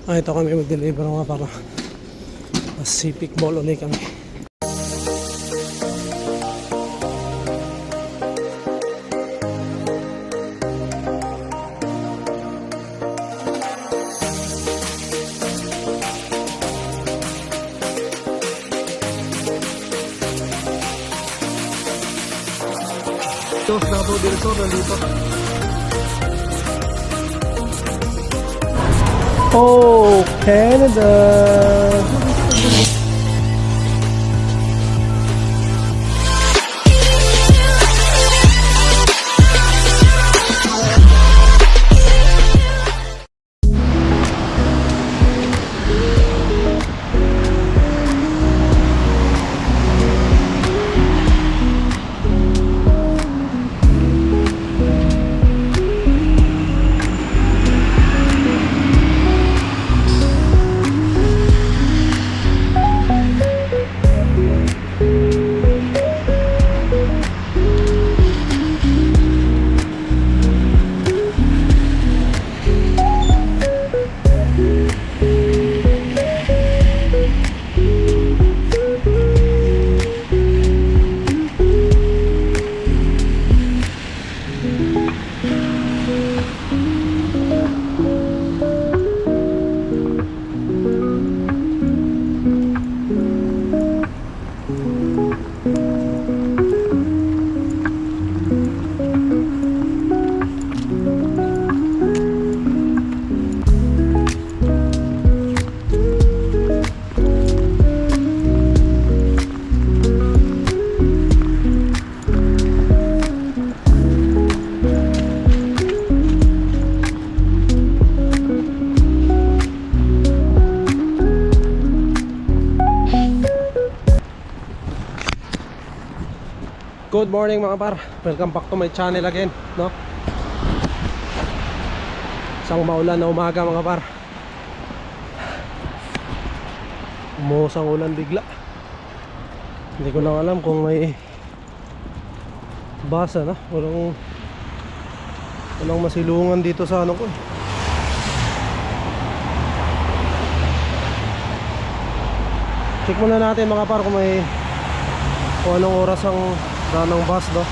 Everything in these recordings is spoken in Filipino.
Ito kami mag-deliver mga para Pacific Mall ulit kami. Ito, Davao del Sur, nandito. Oh, Canada! Good morning mga par, welcome back to my channel again, no? Isang maulan na umaga mga par. Umusang ulan bigla. Hindi ko lang alam kung may basa na. Walang masilungan dito sa ano ko. Check muna natin mga par kung anong oras ang ng bus, no?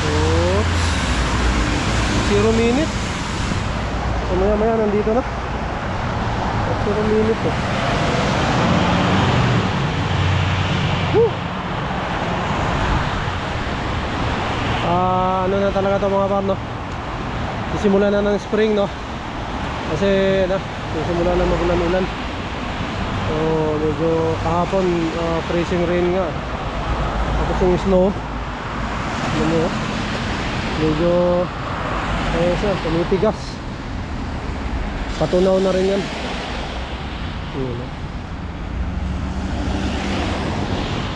Oops. 0 minute. So maya nandito na. 0 minute to. Ano na talaga to mga par, no? Sisimula na ng spring, no? Kasi sisimula na magulan-ulan. So medyo kahapon freezing rain nga. Tapos yung snow medyo tumitigas. Patunaw na rin yan.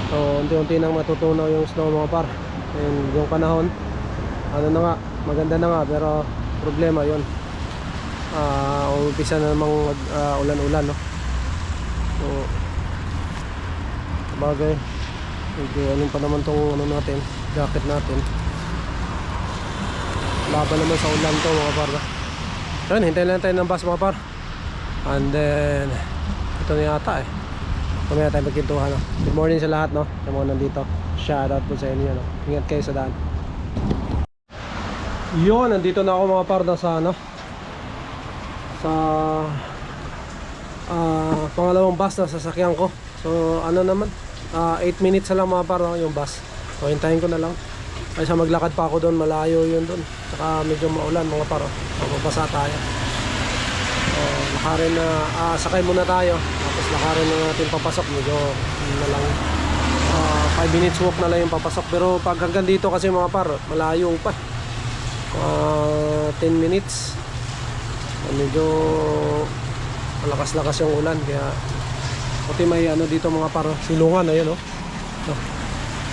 So unti-unti nang matutunaw yung snow mga par. And yung panahon maganda na nga, pero problema yun, umpisa na namang ulan-ulan, no? So bagay medyo anong pa naman tong natin, jacket natin, laban naman sa ulan to mga par. Yun, hintayin lang tayo ng bus mga par. And then ito na yata mamaya tayo magkintuhan, no? Good morning sa lahat, no? Yung mga nandito, shout out po sa inyo, no? Ingat kayo sa daan. Yun, nandito na ako mga par sa pangalawang bus na sasakyan ko. So 8 minutes na lang mga par, no, yung bus. So hintayin ko na lang kaysa maglakad pa ako doon, malayo yun doon, saka medyo maulan mga par, mapapasa tayo. So lakarin na, sakay muna tayo, tapos lakarin na natin papasok. Medyo na lang 5 minutes walk na lang yung papasok. Pero pag hanggang dito kasi mga par, malayo pa, 10 minutes. Medyo malakas-lakas yung ulan, kaya pati may dito mga par, silungan. Ayun, oh.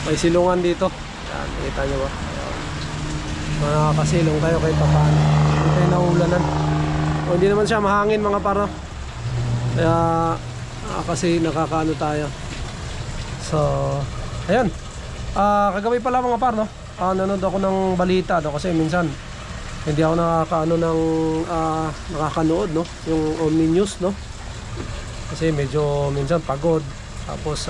May silungan dito. Yan, nakita nyo ba? Makakasilong tayo kahit pa paano. Hindi tayo naulanan. Hindi naman siya mahangin mga par, no? Kaya kasi nakakaano tayo. So ayan, kagabi pala mga par, no? Nanood ako ng balita, no? Kasi minsan hindi ako nakakaano ng nakakanood, no, yung Omni News, no, kasi medyo minsan pagod, tapos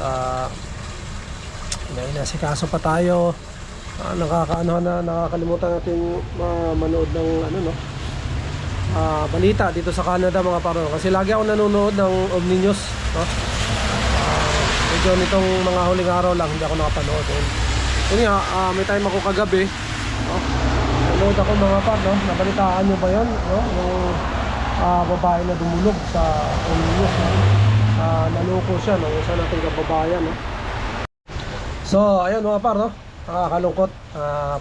inasikaso pa tayo, nakakaano na, nakakalimutan natin manood ng ano, no, balita dito sa Canada mga paro, kasi lagi ako nanonood ng Omni News, no. Medyo nitong mga huling araw lang hindi ako nakapanood. Yun nga, may time ako kagabi, no, nanood ako mga par, no, nabalitaan nyo ba yun, no, yung babae na dumulog sa Omni News, no? Naloko siya, no, isa nating kababayan, no. So ayun mga par, no, nakakalungkot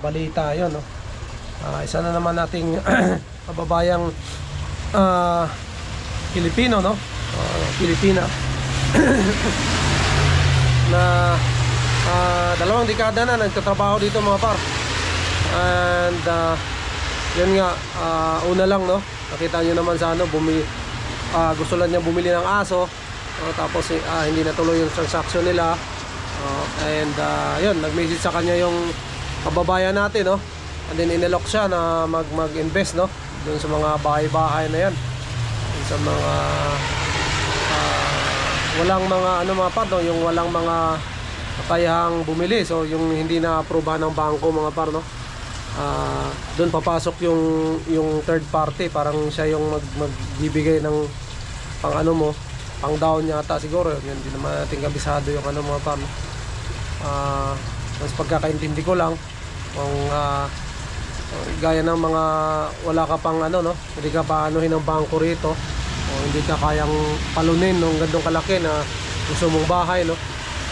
balita yun, no. Isa na naman nating kababayang Pilipino, no, Pilipina na 2 dekada na nagtatrabaho dito mga par. And yun nga, una lang, no, nakita nyo naman sa ano, gusto lang niya bumili ng aso, tapos hindi natuloy yung transaction nila. And yun, nag-message sa kanya yung kababayan natin, no, and then inalok siya na mag-invest, no, dun sa mga bahay-bahay na yan, dun sa mga walang mga ano mga par, no, yung walang mga kayahang bumili, so yung hindi na-aproba ng bangko mga par, no. Doon papasok yung third party, parang siya yung magbibigay ng pang ano mo, pang down yata siguro, yun, hindi naman natin kabisado yung ano mga par, no. Mas pagkakaintindi ko lang, kung gaya ng mga wala ka pang ano, no, hindi ka pa anuhin ng bangko rito, o hindi ka kayang palunin ng gandong kalaki na gusto mong bahay, no,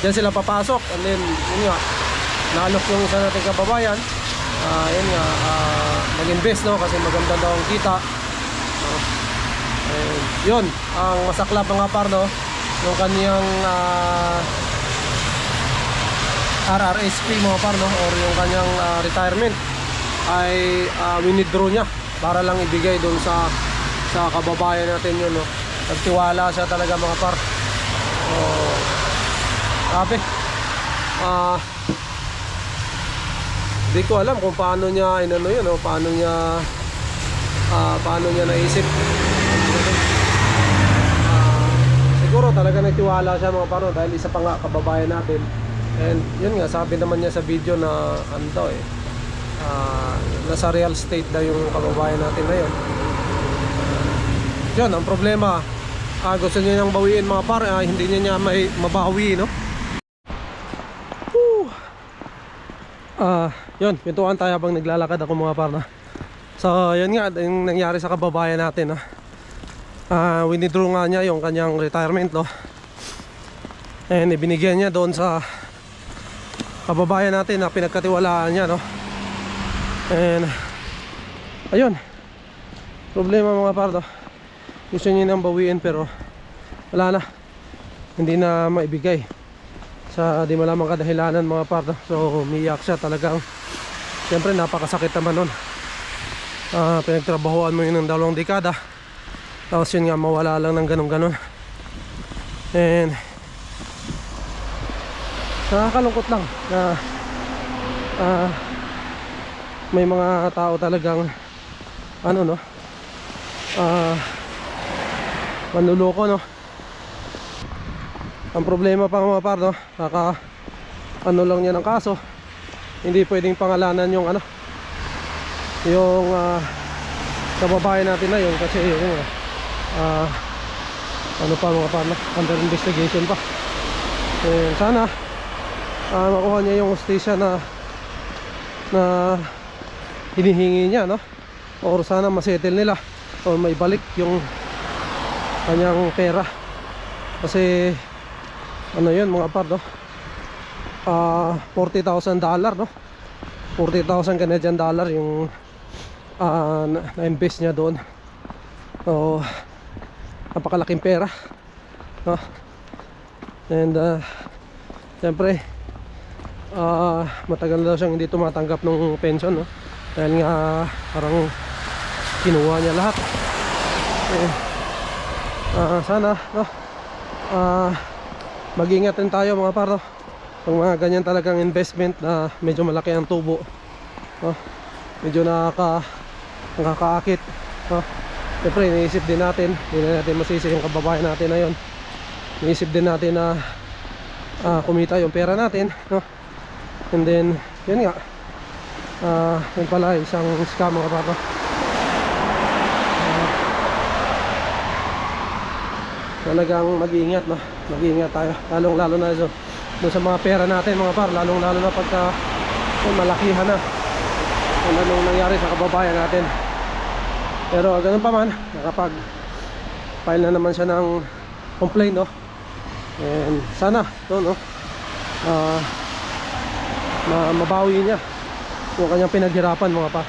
diyan sila papasok. And then yun nga, naalok yung isa nating kababayan, yun nga, mag-invest, no, kasi maganda daw ang kita, yun ang masaklap mga par, no, yung kanyang RRSP mga par, no, or yung kanyang retirement ay winidraw niya para lang ibigay doon sa kababayan natin yun, no. Nagtiwala siya talaga mga par. Grabe. Di ko alam kung paano niya inano yun, no, paano niya naisip. Siguro talaga nagtiwala siya mga par, no, dahil isa pa nga kababayan natin. And yun nga, sabi naman niya sa video na ano daw nasa real estate daw yung kababayan natin na yun. Yun ang problema, gusto niya nang bawiin mga par, hindi niya may mabawi, no. Yun, pintuan tayo habang naglalakad ako mga par, no? So yun nga, yung nangyari sa kababayan natin, no? Winidraw nga niya yung kanyang retirement, no? And ibinigyan niya doon sa kababayan natin na pinagkatiwalaan niya, no? And ayun, problema mga par, no? Gusto niya nang bawiin pero wala na, hindi na maibigay sa di malamang kadahilanan mga par, no? So umiyak siya talagang, siyempre napakasakit naman nun. Pinagtrabahoan mo yun ng 2 dekada, tapos yun nga mawala lang ng ganun. And nakakalungkot lang na may mga tao talagang ano, no, manluloko, no. Ang problema pa mga par, no, ano lang niya ng kaso, hindi pwedeng pangalanan yung ano, yung kababayan natin na yun, kasi yung ano pa mga par, no, under investigation pa. Sana makuha niya yung hustisya na hinihingi niya, no, or sana masettle nila o may balik yung kanyang pera, kasi ano yun mga par, no, $40,000, no, 40,000 Canadian dollar yung na-invest niya doon. So napakalaking pera, no. And siyempre matagal daw siyang hindi tumatanggap ng pension, no, dahil nga parang kinuha niya lahat. Sana, no, mag-ingat din tayo mga par, no, pag mga ganyan talagang investment na medyo malaki ang tubo, no, medyo nakakaakit, no? Siyempre iniisip din natin, hindi na natin masisi yung kababayan natin na yun. Iniisip din natin na kumita yung pera natin, no? And then yun nga, yun pala isang scam mga pato. Talagang mag-iingat, no? Mag-iingat tayo, lalong lalo na doon sa mga pera natin mga par, lalong lalo na pagka malakihan na kung anong nangyari sa kababayan natin. Pero ganun pa man, nakapag-file na naman siya ng complaint, no? And sana to, no, mabawi niya yung kanyang pinaghirapan mga par.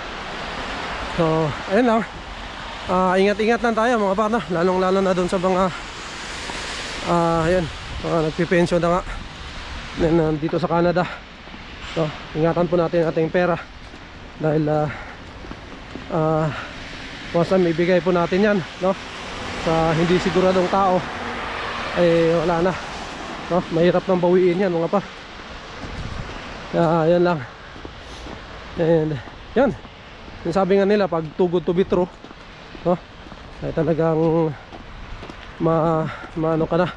So ayun lang, ingat-ingat lang tayo mga par, no? Lalong lalo na doon sa mga ayun, nagpipensyon na nga dito sa Canada. So ingatan po natin ating pera dahil once may bigay po natin yan, no, sa hindi siguradong tao, eh wala na, no? Mahirap nang bawiin yan mga par. Yan lang. And yan, yung sabi nga nila, pag too good to be true, no, ay talagang ano ka na,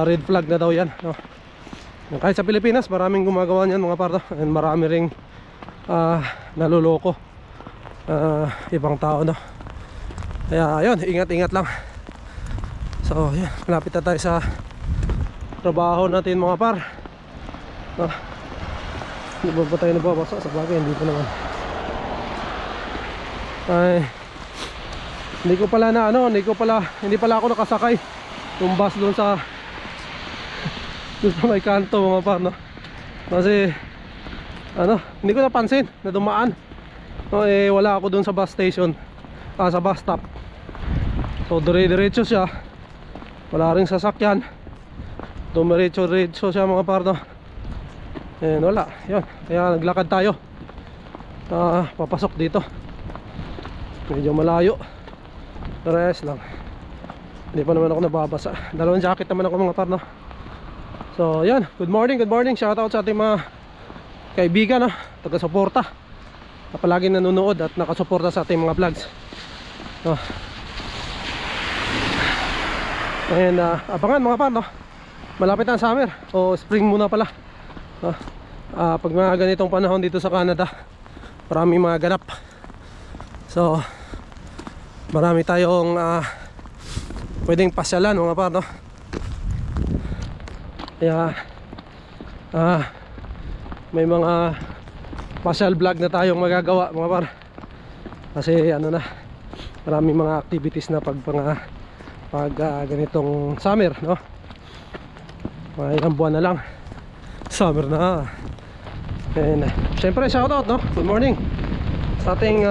red flag na daw yan, no? Kahit sa Pilipinas maraming gumagawa niyan mga par, no? And marami ring naluloko ibang tao, no? Kaya ayun, ingat-ingat lang. So yan, malapit na tayo sa trabaho natin mga par, no? Hindi ba tayo nababasa? Sa bagay, hindi pa naman. Ay, hindi pala ako nakasakay yung bus doon sa may kanto mga par, no? Kasi hindi ko napansin na dumaan, no? Eh wala ako doon sa bus station, sa bus stop. So dire-diretso siya, wala ring sasakyan, dumiretso siya mga par, no? And wala, yun, kaya naglakad tayo, papasok dito. Medyo malayo, rest lang. Hindi pa naman ako nababasa. Dalawang jacket naman ako mga par, no? So yan, good morning, shoutout sa ating mga kaibigan, no? Taga-suporta na palagi nanonood at nakasuporta sa ating mga vlogs, no? And abangan mga par, no? Malapit na ang summer, o spring muna pala, no? Pag mga ganitong panahon dito sa Canada, maraming mga ganap. So marami tayong pwedeng pasyalan mga par, no? Kaya may mga pasyal vlog na tayong magagawa mga par, kasi maraming mga activities na pag ganitong summer, no? Mga ilang buwan na lang summer na. And syempre shoutout, no? Good morning sa ating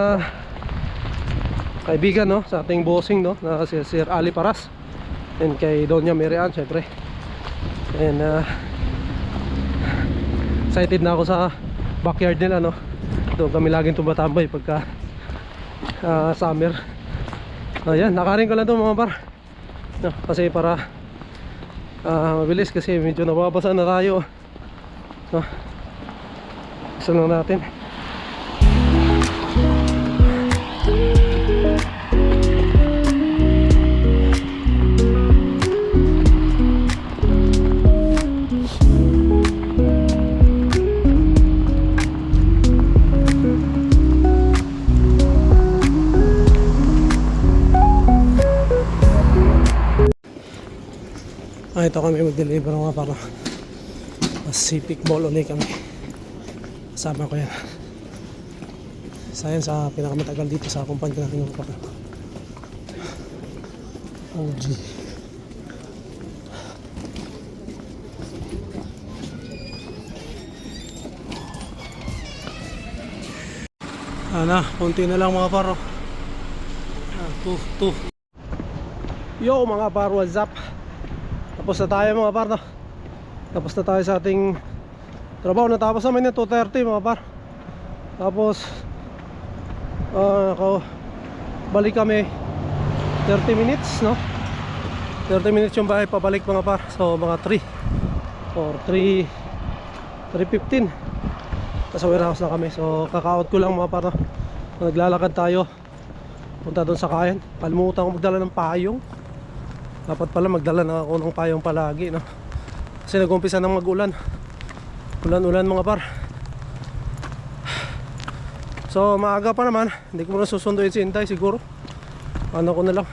kaibigan, no? Sa ating bossing, no? Na si Sir Ali Paras, and kay Donya Mirian syempre. And excited na ako sa backyard nila, no? Doon kami laging tumatambay pagka summer. Ayan, nakarin ko lang ito mga par, no? Kasi para mabilis, kasi medyo nababasa na tayo, no? Gusto lang natin. Ito kami mag-deliver mga para Pacific Mall ulit kami. Kasama ko yan. Isa yan sa pinakamatagal dito sa kumpanya natin ng para OG. Konti na lang mga paro. Yo mga paro, what's up? Tapos na tayo mga par, no? Tapos na tayo sa ating trabaho. Natapos namin yung 2:30 mga par. Tapos balik kami 30 minutes, no? 30 minutes yung bahay pabalik mga par. So mga 3 or 3:15 nasa warehouse na kami. So kaka-out ko lang mga par, no? Naglalakad tayo punta doon sa Cagayan. Kalimutan ko magdala ng payong. Dapat pala magdala na ako ng payong palagi, no? Kasi nag-umpisa ng mag-ulan. Ulan-ulan mga par. So maaga pa naman. Hindi ko muna susunduin si Intay siguro. Ano ko na lang,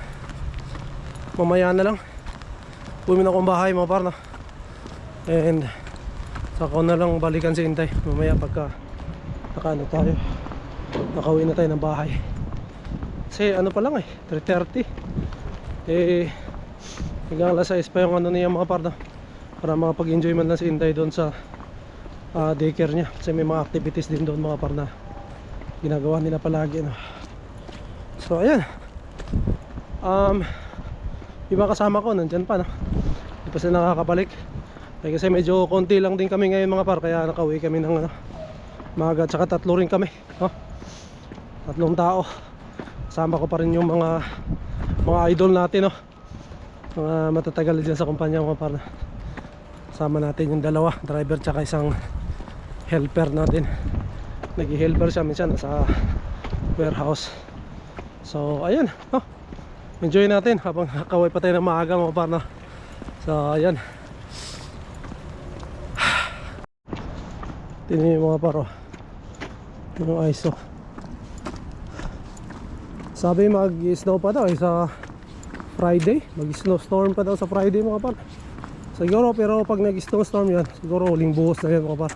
mamaya na lang uwi na akong bahay mga par, no? And saka ko na lang balikan si Intay mamaya pagka nakaano tayo, nakauwi na tayo ng bahay. Kasi ano pa lang 3:30 hanggang alas 6 pa yung ano niya mga par, no? Para makapag-enjoy man lang si Intay doon sa daycare niya. Kasi may mga activities din doon mga par na ginagawa nila palagi, no? So ayan, iba kasama ko nandyan pa, no? Hindi pa sila nakakabalik kasi medyo konti lang din kami ngayon mga par, kaya nakauwi kami ng maaga. Tsaka 3 rin kami, no? 3 tao. Kasama ko pa rin yung mga idol natin, no? Mga matatagal dyan sa kumpanya mga par. Kasama natin yung 2 driver tsaka isang helper natin. Nag-helper siya minsan sa warehouse. So ayan, no? Enjoy natin habang nakaway pa tayo ng maaga mga par, no? So ayan, tingnan yung mga par, oh. Yung ice, oh. Sabi mag-snow pa daw sa Friday. Mag-snowstorm pa daw sa Friday mga par. Siguro, pero pag nag-snowstorm yan, siguro huling buhos na yan mga par.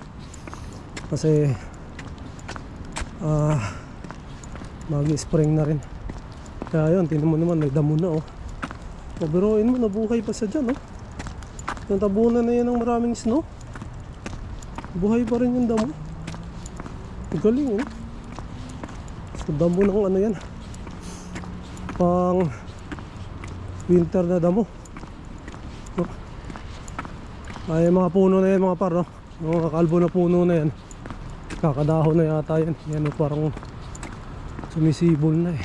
Kasi mag-spring na rin. Kaya yun, tingnan mo naman, may damo na, oh. Pabiruin mo, nabuhay pa siya dyan, oh. Yung tabunan na yan ng maraming snow, buhay pa rin yung damo. Galing, oh. So damo ng ano yan, pang winter na damo, oh. Ay mga puno na yan mga par, no? Yung mga kalbo na puno na yan, kakadahon na yata yan. Yan, oh, parang sumisibol na eh.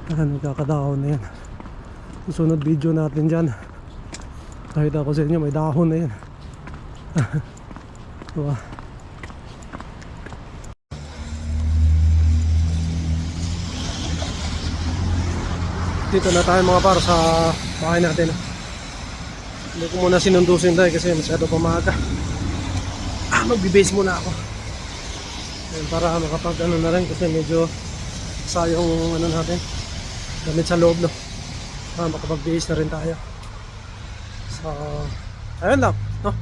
Nagkakadahon na yan. Susunod video natin dyan, nakita ko sa inyo may dahon na yan. Diba? Dito na tayo mga par sa bahay natin. Hindi ko muna sinundusin tayo kasi masyado pamaga. Magbe-base muna ako. Ayan, para makapag ano na rin kasi medyo sayang ano natin, gamit sa loob, no? Makapag-base na rin tayo. So ayun lang, no?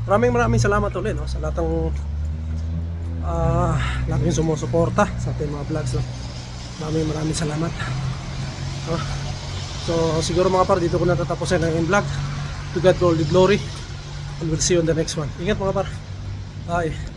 Maraming salamat ulit, no? Sa lahat ng lahat ng sumusuporta sa ating mga vlogs, no? Maraming salamat, no? So siguro mga par, dito ko natatapusin ang vlog. To God all the glory, and we'll see you on the next one. Ingat mga par. Bye.